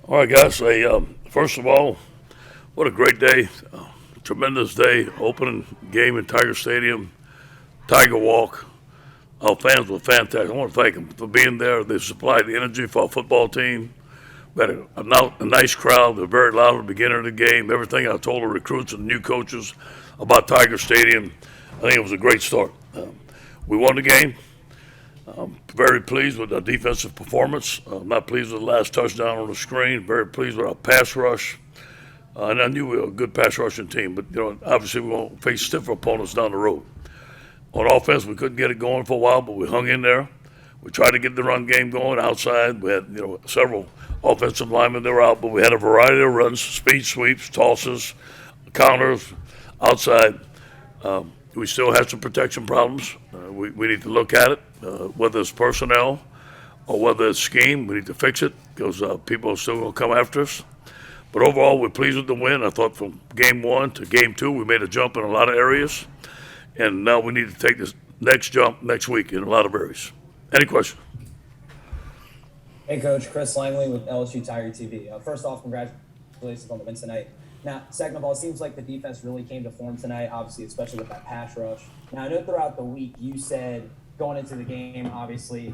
All right, guys. First of all, what a great day. Tremendous day. Opening game in Tiger Stadium, Tiger Walk. Our fans were fantastic. I want to thank them for being there. They supplied the energy for our football team. We had a nice crowd. They were very loud at the beginning of the game. Everything I told the recruits and new coaches about Tiger Stadium, I think it was a great start. We won the game. Very pleased with our defensive performance. Not pleased with the last touchdown on the screen. Very pleased with our pass rush. And I knew we were a good pass rushing team, but obviously we won't face stiffer opponents down the road. On offense, we couldn't get it going for a while, but we hung in there. We tried to get the run game going outside. We had several offensive linemen that were out, but we had a variety of runs: speed sweeps, tosses, counters, outside. We still had some protection problems. We need to look at it, whether it's personnel or whether it's scheme. We need to fix it because people are still going to come after us. But overall, we're pleased with the win. I thought from game one to game two, we made a jump in a lot of areas. And now we need to take this next jump next week in a lot of areas. Any questions? Hey, Coach. Chris Langley with LSU Tiger TV. First off, congratulations on the win tonight. Now, second of all, it seems like the defense really came to form tonight, obviously, especially with that pass rush. Now, I know throughout the week you said going into the game, obviously,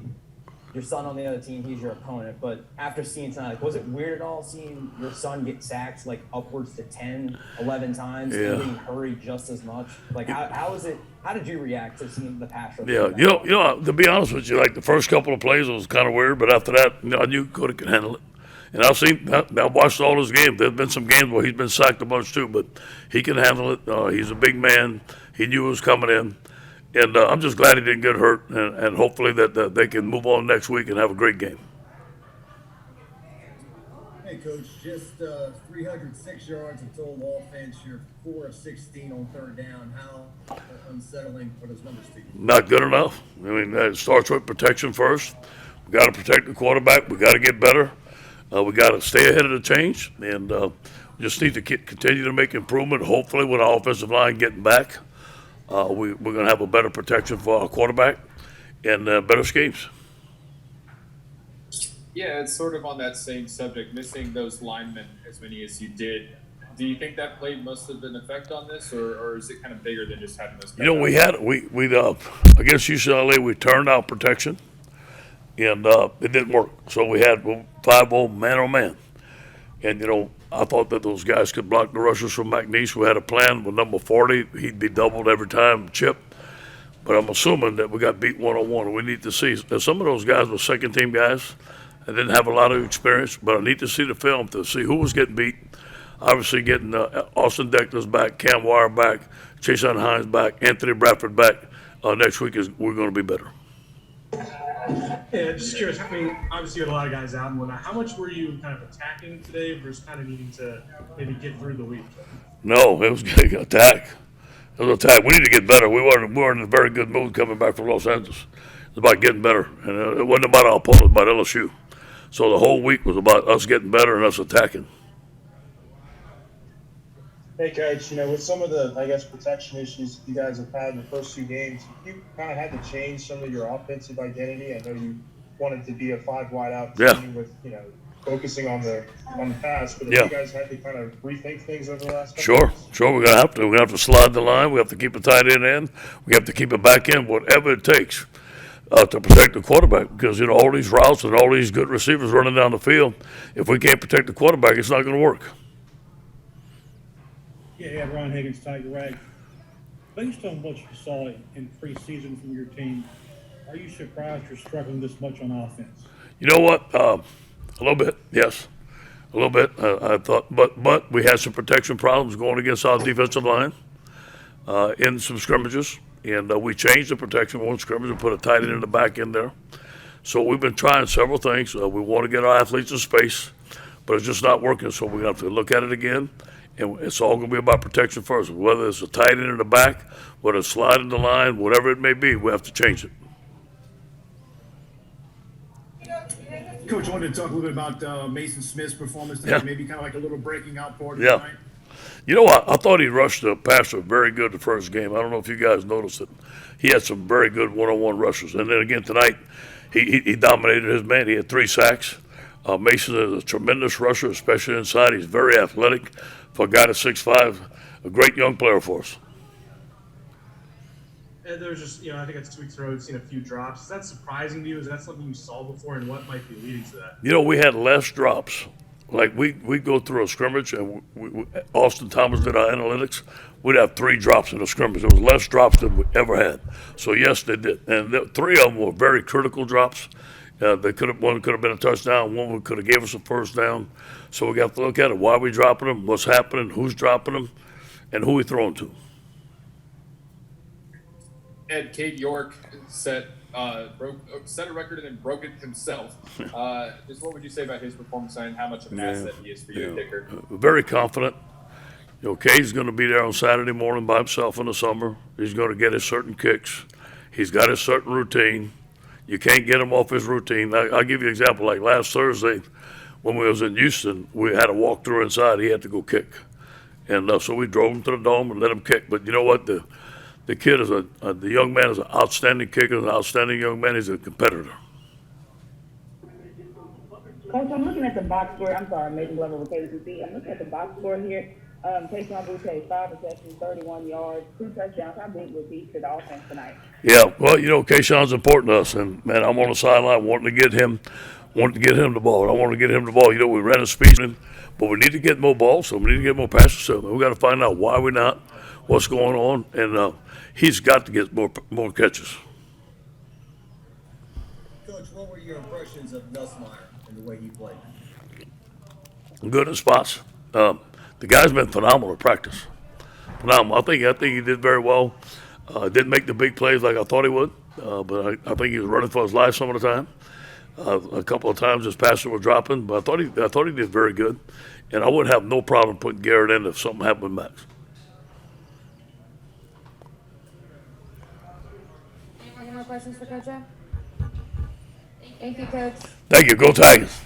your son on the other team, he's your opponent. But after seeing tonight, was it weird at all seeing your son get sacked like upwards to 10, 11 times and getting hurried just as much? Like, how was it? How did you react to seeing the pass rush? Yeah, to be honest with you, like the first couple of plays, it was kind of weird. But after that, I knew Cody could handle it. And I've watched all his games. There's been some games where he's been sacked a bunch too, but he can handle it. He's a big man. He knew it was coming in. And I'm just glad he didn't get hurt, and hopefully that they can move on next week and have a great game. Hey, Coach, just 306 yards of total offense. You're 4 of 16 on third down. How unsettling for those numbers to you? Not good enough. I mean, it starts with protection first. We got to protect the quarterback. We got to get better. We got to stay ahead of the change, and we just need to continue to make improvement. Hopefully, with our offensive line getting back, we're going to have a better protection for our quarterback and better schemes. Yeah, it's sort of on that same subject. Missing those linemen as many as you did. Do you think that played most of an effect on this, or is it kind of bigger than just having those guys? We against UCLA, we turned out protection. And it didn't work. So we had 5-0 man-on-man. And, I thought that those guys could block the rushers from McNeese. We had a plan with number 40. He'd be doubled every time, Chip. But I'm assuming that we got beat one-on-one. And we need to see. Some of those guys were second-team guys. I didn't have a lot of experience, but I need to see the film to see who was getting beat. Obviously getting Austin Deckler's back, Cam Wire back, Chason Hines back, Anthony Bradford back. Next week we're going to be better. Yeah, just curious. I mean, obviously you had a lot of guys out and whatnot. How much were you kind of attacking today versus kind of needing to maybe get through the week? No, it was an attack. It was an attack. We need to get better. We weren't in a very good mood coming back from Los Angeles. It's about getting better. And it wasn't about our opponent, it was about LSU. So the whole week was about us getting better and us attacking. Hey, Coach, with some of the, protection issues you guys have had in the first few games, you kind of had to change some of your offensive identity. I know you wanted to be a 5-wide-out team with, focusing on the pass, but you guys had to kind of rethink things over the last couple Sure. weeks? We're going to have to. We're going to have to slide the line. We have to keep a tight end in. We have to keep it back in, whatever it takes to protect the quarterback because, all these routes and all these good receivers running down the field, if we can't protect the quarterback, it's not going to work. Yeah, Ron Higgins, Tiger Rag. Based on what you saw in preseason from your team, are you surprised you're struggling this much on offense? You know what? A little bit, yes. A little bit. I thought, but we had some protection problems going against our defensive line in some scrimmages, and we changed the protection one scrimmage and put a tight end in the back end there. So we've been trying several things. We want to get our athletes in space, but it's just not working, so we're going to have to look at it again. And it's all going to be about protection first. Whether it's a tight end in the back, whether it's sliding the line, whatever it may be, we have to change it. Coach, I wanted to talk a little bit about Mason Smith's performance tonight, maybe kind of like a little breaking out part of tonight. You know what? I thought he rushed the passer very good the first game. I don't know if you guys noticed it. He had some very good one-on-one rushes. And then again tonight, he dominated his man. He had 3 sacks. Mason is a tremendous rusher, especially inside. He's very athletic for a guy that's 6'5", a great young player for us. And there's just, I think it's 2 weeks ago, we've seen a few drops. Is that surprising to you? Is that something you saw before, and what might be leading to that? We had less drops. Like we go through a scrimmage, and Austin Thomas did our analytics. We'd have 3 drops in a scrimmage. There was less drops than we ever had. So yes, they did, and 3 of them were very critical drops. One could have been a touchdown. One could have gave us a first down. So we got to look at it. Why are we dropping them? What's happening? Who's dropping them? And who we throwing to? Ed, Cade York set a record and then broke it himself. Just what would you say about his performance and how much of an asset he is for you, kicker? Very confident. Cade's going to be there on Saturday morning by himself in the summer. He's going to get his certain kicks. He's got his certain routine. You can't get him off his routine. I'll give you an example. Like last Thursday, when we was in Houston, we had a walk through inside. He had to go kick. And so we drove him to the dome and let him kick. But you know what? The kid is the young man is an outstanding kicker, an outstanding young man. He's a competitor. Coach, I'm looking at the box score. I'm sorry, Mason Glover with KCC. I'm looking at the box score here. Tayshaun Boutte, 5 receptions, 31 yards, 2 touchdowns. How big was he to the offense tonight? Yeah, well, Kayshawn's important to us, and man, I'm on the sideline wanting to get him the ball. I want to get him the ball. We ran a speed, but we need to get more balls, so we need to get more passes. So we got to find out why we're not, what's going on, and he's got to get more catches. Coach, what were your impressions of Nussmeier and the way he played? Good in spots. The guy's been phenomenal at practice. Phenomenal. I think he did very well. Didn't make the big plays like I thought he would, but I think he was running for his life some of the time. A couple of times his passes were dropping, but I thought he did very good, and I would have no problem putting Garrett in if something happened with Max. Any more questions for Coach Jeff? Thank you, Coach. Thank you. Go Tigers.